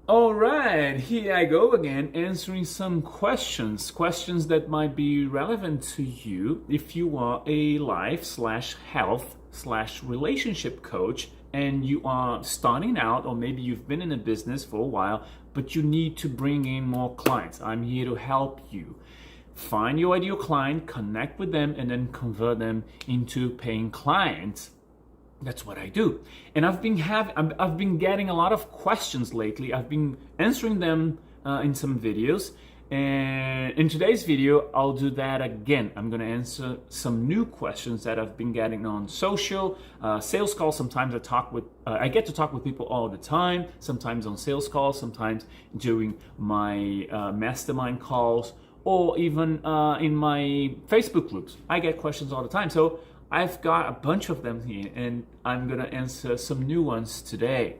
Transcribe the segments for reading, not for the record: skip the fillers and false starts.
All right, here I go again, answering some questions that might be relevant to you if you are a life slash health slash relationship coach and you are starting out, or maybe you've been in a business for a while, but you need to bring in more clients. I'm here to help you. Find your ideal client, connect with them, and then convert them into paying clients. That's what I do. And I've been getting a lot of questions lately. I've been answering them in some videos. And in today's video, I'll do that again. I'm going to answer some new questions that I've been getting on social sales calls. Sometimes I get to talk with people all the time. Sometimes on sales calls, sometimes during my mastermind calls, or even in my Facebook groups. I get questions all the time. So I've got a bunch of them here, and I'm going to answer some new ones today.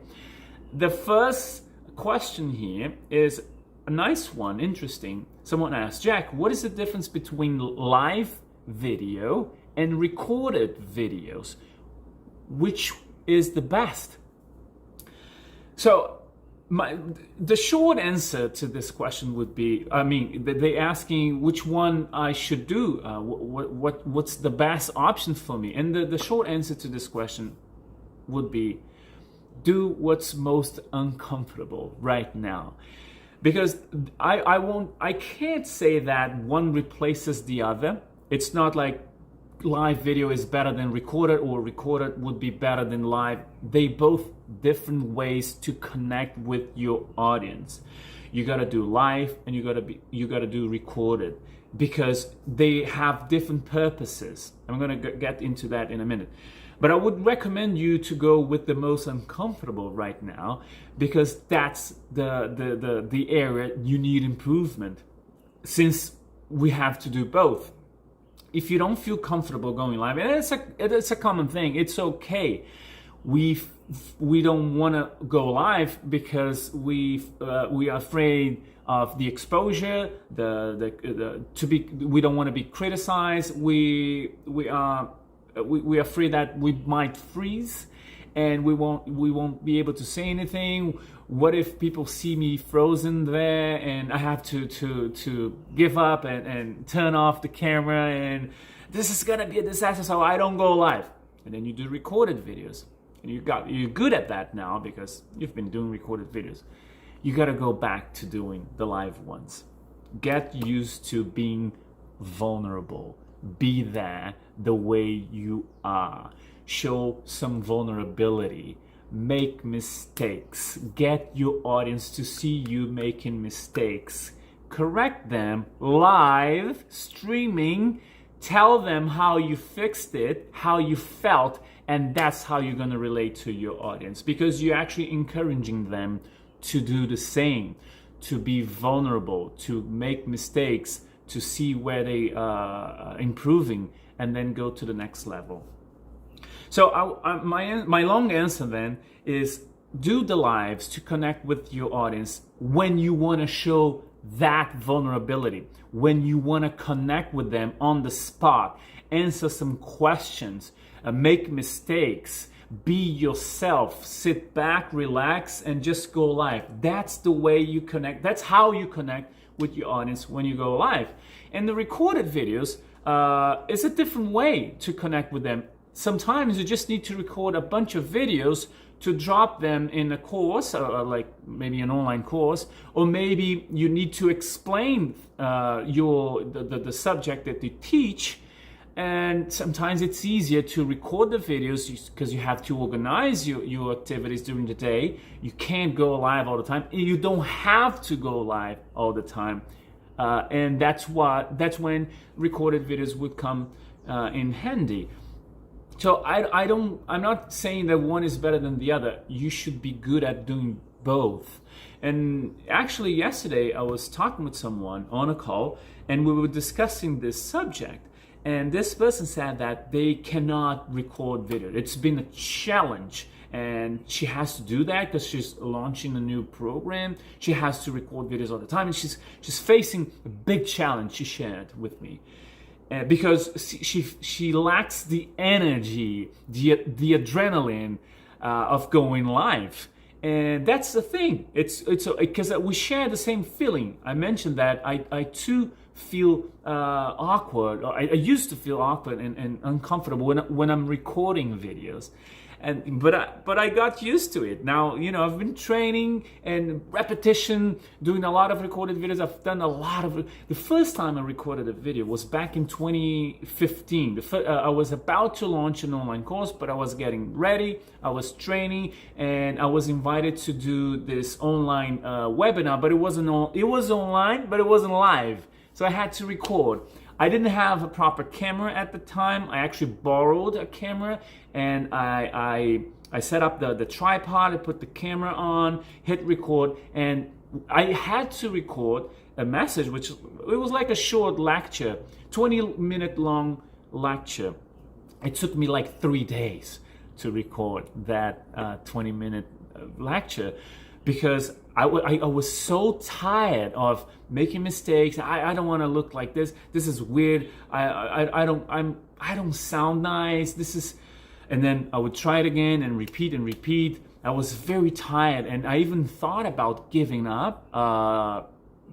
The first question here is a nice one, interesting. Someone asked, Jack, what is the difference between live video and recorded videos? Which is the best? So the short answer to this question would be, they're asking which one I should do. What's the best option for me? And the short answer to this question would be, do what's most uncomfortable right now. Because I can't say that one replaces the other. It's not like live video is better than recorded or recorded would be better than live. They both different ways to connect with your audience. You got to do live and you got to do recorded because they have different purposes. I'm going to get into that in a minute. But I would recommend you to go with the most uncomfortable right now because that's the area you need improvement, since we have to do both. If you don't feel comfortable going live, and it's a common thing, it's okay. We don't want to go live because we are afraid of the exposure. We don't want to be criticized. We are afraid that we might freeze, and we won't be able to say anything. What if people see me frozen there and I have to give up and turn off the camera, and this is gonna be a disaster, so I don't go live. And then you do recorded videos, and you're good at that now because you've been doing recorded videos. You gotta go back to doing the live ones. Get used to being vulnerable. Be there the way you are. Show some vulnerability. Make mistakes. Get your audience to see you making mistakes. Correct them live, streaming. Tell them how you fixed it, how you felt, and that's how you're going to relate to your audience, because you're actually encouraging them to do the same, to be vulnerable, to make mistakes, to see where they are improving, and then go to the next level. So my long answer then is, do the lives to connect with your audience when you want to show that vulnerability, when you want to connect with them on the spot, answer some questions, make mistakes, be yourself, sit back, relax, and just go live. That's the way you connect. That's how you connect with your audience when you go live. And the recorded videos is a different way to connect with them. Sometimes you just need to record a bunch of videos to drop them in a course, like maybe an online course, or maybe you need to explain the subject that you teach. And sometimes it's easier to record the videos because you have to organize your activities during the day. You can't go live all the time. You don't have to go live all the time. And that's when recorded videos would come in handy. So I'm not saying that one is better than the other. You should be good at doing both. And actually yesterday I was talking with someone on a call and we were discussing this subject. And this person said that they cannot record video. It's been a challenge, and she has to do that because she's launching a new program. She has to record videos all the time, and she's facing a big challenge, she shared with me. Because she lacks the energy, the adrenaline of going live. And that's the thing. It's because we share the same feeling. I mentioned that I too feel awkward. Or I used to feel awkward and uncomfortable when I'm recording videos. But I got used to it. Now, I've been training and repetition, doing a lot of recorded videos. I've done a lot of. The first time I recorded a video was back in 2015. I was about to launch an online course, but I was getting ready. I was training, and I was invited to do this online webinar. But it was online, but it wasn't live. So I had to record. I didn't have a proper camera at the time. I actually borrowed a camera, and I set up the tripod. I put the camera on, hit record, and I had to record a message, which it was like a short lecture, 20-minute long lecture. It took me like 3 days to record that 20-minute lecture, because I was so tired of making mistakes. I don't want to look like this. This is weird. I don't sound nice. And then I would try it again and repeat. I was very tired, and I even thought about giving up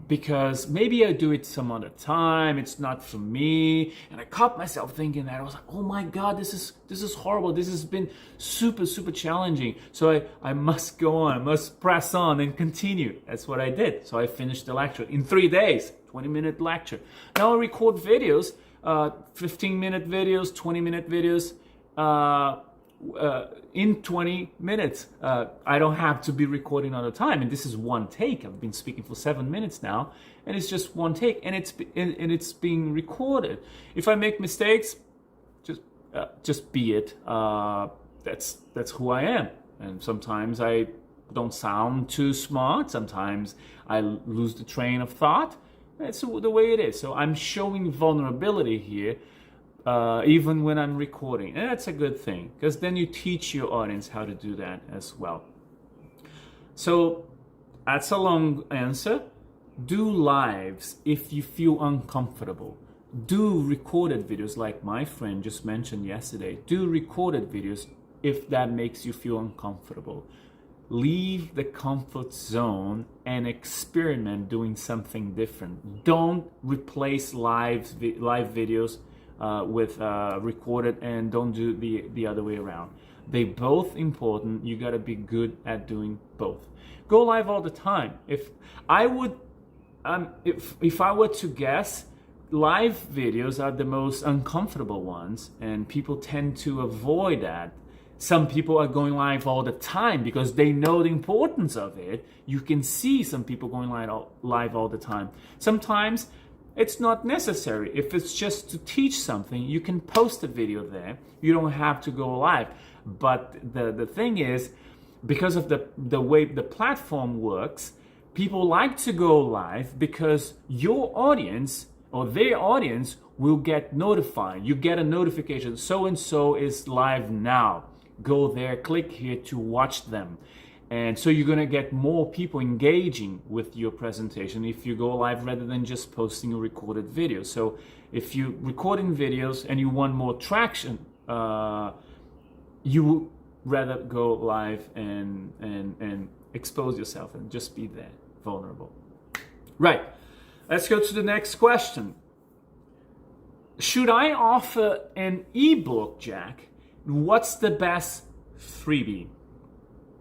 because maybe I'll do it some other time. It's not for me. And I caught myself thinking that. I was like, oh my God, this is horrible. This has been super, super challenging. So I must go on. I must press on and continue. That's what I did. So I finished the lecture in 3 days, 20-minute lecture. Now I record videos, 15-minute videos, 20-minute videos, in 20 minutes. I don't have to be recording all the time, and this is one take. I've been speaking for 7 minutes now, and it's just one take, and it's being recorded. If I make mistakes, just be it. That's who I am, and sometimes I don't sound too smart. Sometimes I lose the train of thought. That's the way it is. So I'm showing vulnerability here. Even when I'm recording. And that's a good thing, because then you teach your audience how to do that as well. So that's a long answer. Do lives if you feel uncomfortable. Do recorded videos like my friend just mentioned yesterday. Do recorded videos if that makes you feel uncomfortable. Leave the comfort zone and experiment doing something different. Don't replace live videos with recorded, and don't do the other way around. They both important. You got to be good at doing both. Go live all the time. If I were to guess, live videos are the most uncomfortable ones, and people tend to avoid that. Some people are going live all the time because they know the importance of it. You can see some people going live all the time. Sometimes it's not necessary. If it's just to teach something, you can post a video there. You don't have to go live. But the thing is, because of the way the platform works, people like to go live because your audience or their audience will get notified. You get a notification, so-and-so is live now. Go there, click here to watch them. And so you're going to get more people engaging with your presentation if you go live rather than just posting a recorded video. So if you're recording videos and you want more traction, you would rather go live and expose yourself and just be there, vulnerable. Right. Let's go to the next question. Should I offer an ebook, Jack? What's the best freebie?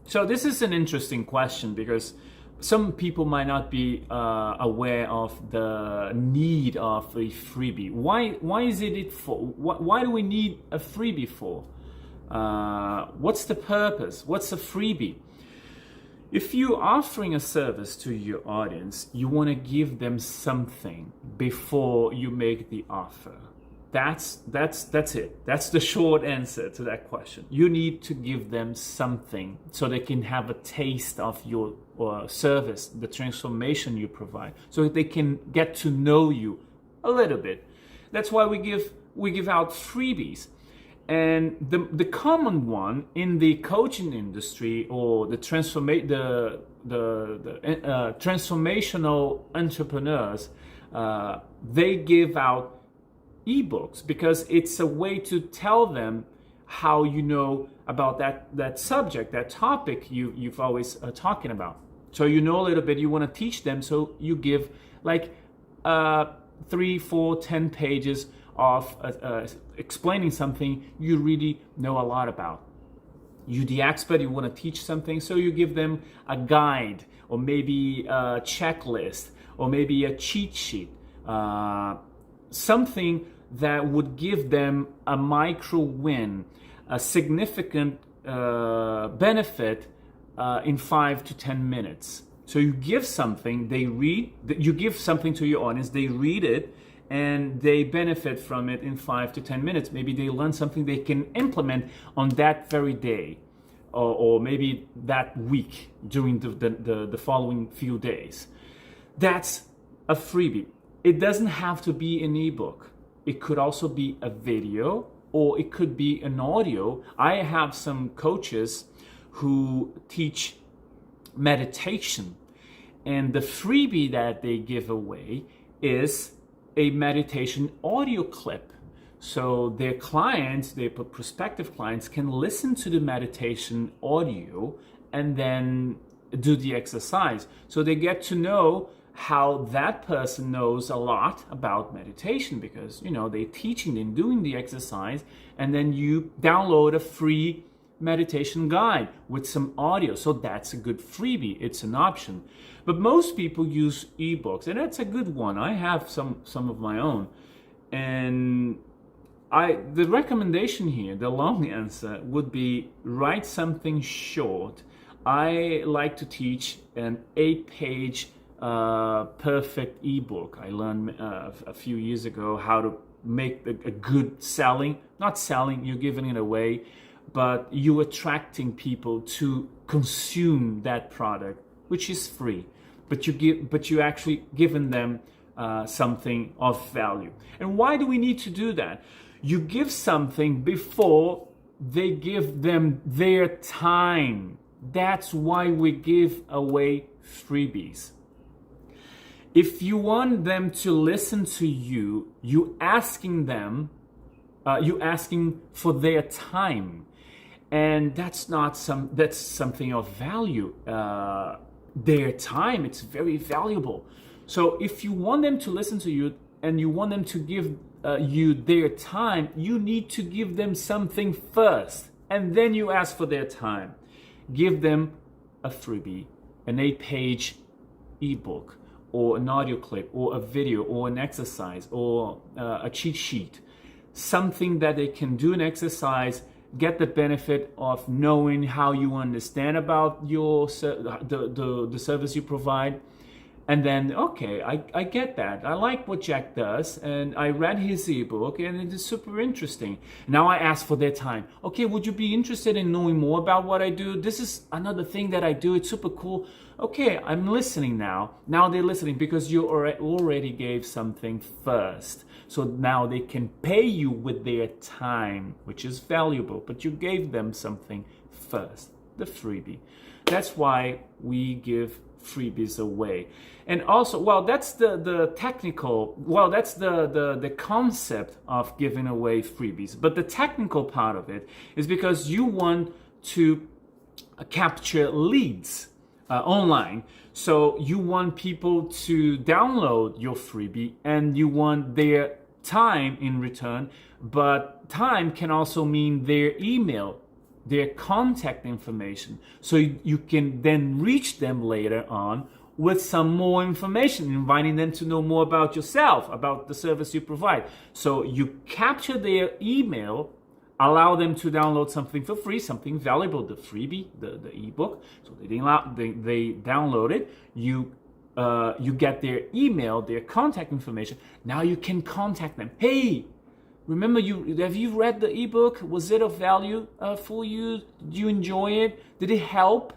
So this is an interesting question because some people might not be aware of the need of a freebie. Why is it for? Why do we need a freebie for? What's the purpose? What's a freebie? If you're offering a service to your audience, you want to give them something before you make the offer. That's it. That's the short answer to that question. You need to give them something so they can have a taste of your service, the transformation you provide, so they can get to know you a little bit. That's why we give out freebies. And the common one in the coaching industry or the transformational entrepreneurs, they give out ebooks because it's a way to tell them how you know about that subject, that topic you've always talking about. So you know a little bit, you want to teach them, so you give like 3, 4, 10 pages of explaining something you really know a lot about. You the expert, you want to teach something, so you give them a guide, or maybe a checklist, or maybe a cheat sheet, something that would give them a micro win, a significant benefit in 5 to 10 minutes. So you give something, they read, you give something to your audience, they read it, and they benefit from it in 5 to 10 minutes. Maybe they learn something they can implement on that very day, or maybe that week during the following few days. That's a freebie. It doesn't have to be an ebook. It could also be a video, or it could be an audio. I have some coaches who teach meditation, and the freebie that they give away is a meditation audio clip. So their clients, their prospective clients, can listen to the meditation audio and then do the exercise. So they get to know how that person knows a lot about meditation, because they're teaching them, doing the exercise, and then you download a free meditation guide with some audio. So that's a good freebie. It's an option. But most people use ebooks, and that's a good one. I have some of my own, and the recommendation here, the long answer, would be write something short. I like to teach an 8-page perfect ebook. I learned a few years ago how to make a good not selling, you're giving it away, but you attracting people to consume that product, which is free, but you actually giving them something of value. And why do we need to do that? You give something before they give them their time. That's why we give away freebies. If you want them to listen to you, you asking for their time, and that's something of value. Their time, it's very valuable. So if you want them to listen to you and you want them to give you their time, you need to give them something first, and then you ask for their time. Give them a freebie, an 8-page ebook, or an audio clip, or a video, or an exercise, or a cheat sheet. Something that they can do an exercise, get the benefit of knowing how you understand about the service you provide. And then, okay, I get that. I like what Jack does, and I read his ebook, and it is super interesting. Now I ask for their time. Okay, would you be interested in knowing more about what I do? This is another thing that I do. It's super cool. Okay, I'm listening now. Now they're listening because you already gave something first. So now they can pay you with their time, which is valuable, but you gave them something first, the freebie. That's why we give freebies away. And also, well, that's the technical, well, that's the concept of giving away freebies. But the technical part of it is because you want to capture leads online. So you want people to download your freebie, and you want their time in return. But time can also mean their email, their contact information, so you can then reach them later on with some more information, inviting them to know more about yourself, about the service you provide. So you capture their email, allow them to download something for free, something valuable, the freebie, the ebook. So they download it. You get their email, their contact information. Now you can contact them. Hey, remember, have you read the ebook? Was it of value for you? Did you enjoy it? Did it help?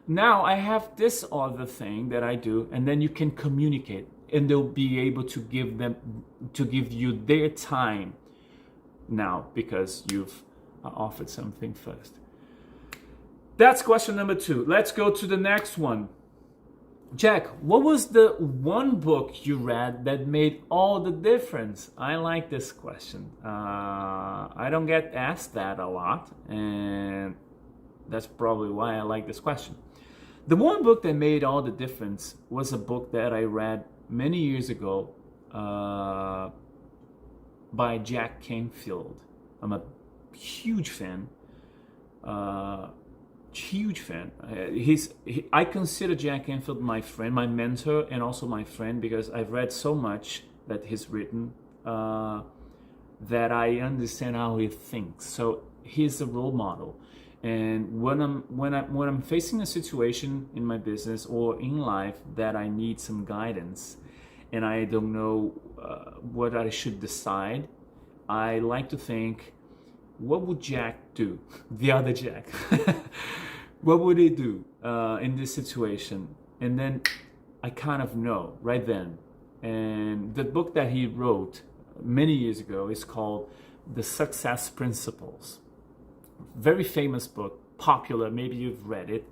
Now I have this other thing that I do, and then you can communicate, and they'll be able to give you their time now because you've offered something first. That's question number 2. Let's go to the next one. Jack, what was the one book you read that made all the difference? I like this question. I don't get asked that a lot, and that's probably why I like this question. The one book that made all the difference was a book that I read many years ago by Jack Canfield. I'm a huge fan. Huge fan. I consider Jack Canfield my friend, my mentor, and also my friend because I've read so much that he's written that I understand how he thinks. So he's a role model. And when I'm facing a situation in my business or in life that I need some guidance, and I don't know what I should decide, I like to think, what would Jack do? The other Jack. What would he do in this situation? And then I kind of know right then. And the book that he wrote many years ago is called The Success Principles. Very famous book, popular. Maybe you've read it,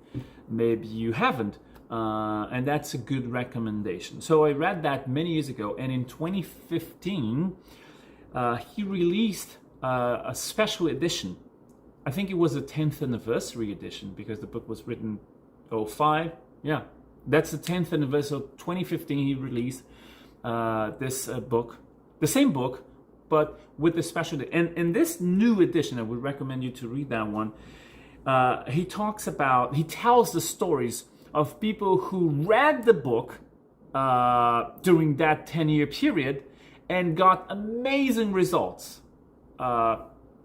maybe you haven't. And that's a good recommendation. So I read that many years ago, and in 2015, he released a special edition. I think it was the 10th anniversary edition because the book was written 05. Yeah, that's the 10th anniversary. 2015 he released this book, the same book, but with the special. And in this new edition, I would recommend you to read that one. He tells the stories of people who read the book during that 10-year period and got amazing results.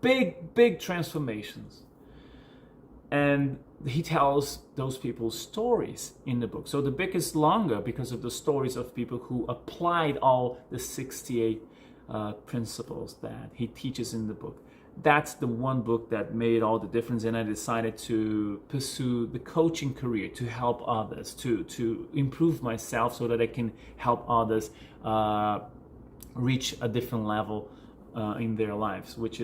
Big transformations. And he tells those people's stories in the book. So the book is longer because of the stories of people who applied all the 68 principles that he teaches in the book. That's the one book that made all the difference, and I decided to pursue the coaching career to help others, to improve myself so that I can help others reach a different level in their lives, which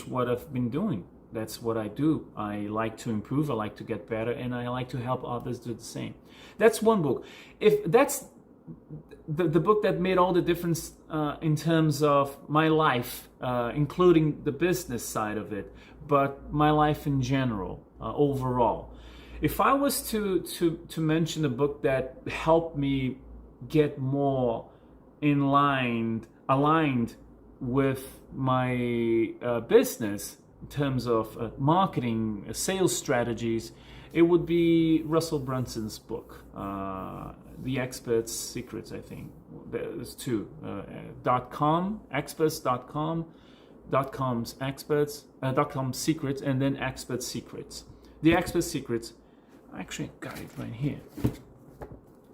what I've been doing. That's what I do. I like to improve, I like to get better, and I like to help others do the same. That's one book. If that's the book that made all the difference in terms of my life, including the business side of it, but my life in general, overall. If I was to mention a book that helped me get more aligned with my business in terms of marketing, sales strategies, it would be Russell Brunson's book, The Expert's Secrets, I think. There's two, .com, experts.com, .com's experts, .com's secrets, and then Expert's Secrets. The Expert's Secrets, I actually got it right here.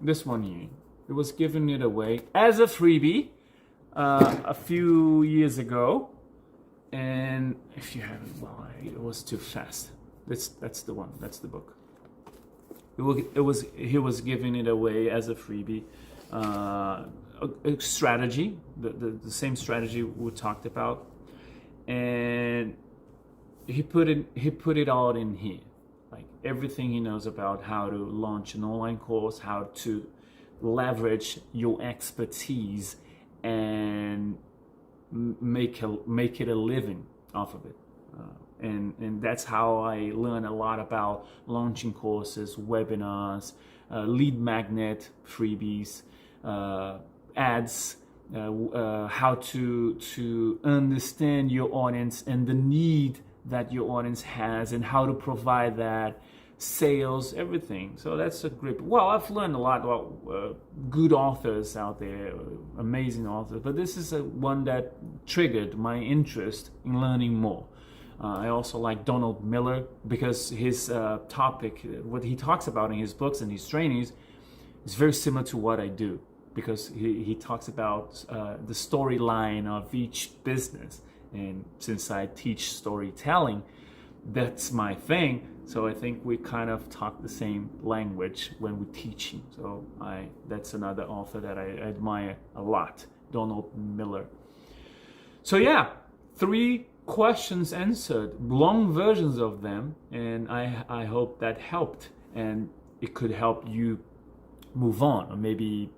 This one here. It was giving it away as a freebie a few years ago, and if you haven't, well, it was too fast. That's the one. That's the book. He was giving it away as a freebie, a strategy, the same strategy we talked about, and he put it all in here, like everything he knows about how to launch an online course, how to leverage your expertise and make it a living off of it. And that's how I learn a lot about launching courses, webinars, lead magnet, freebies, ads, how to understand your audience and the need that your audience has and how to provide that, sales, everything. So that's a great. Well, I've learned a lot about good authors out there, amazing authors, but this is one that triggered my interest in learning more. I also like Donald Miller because his topic, what he talks about in his books and his trainings, is very similar to what I do, because he talks about the storyline of each business. And since I teach storytelling, that's my thing. So I think we kind of talk the same language when we're teaching. So that's another author that I admire a lot, Donald Miller. So yeah, 3 questions answered, long versions of them, and I hope that helped, and it could help you move on, or maybe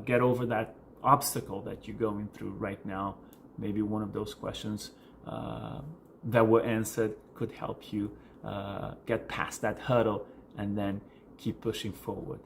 get over that obstacle that you're going through right now. Maybe one of those questions that were answered could help you get past that hurdle and then keep pushing forward.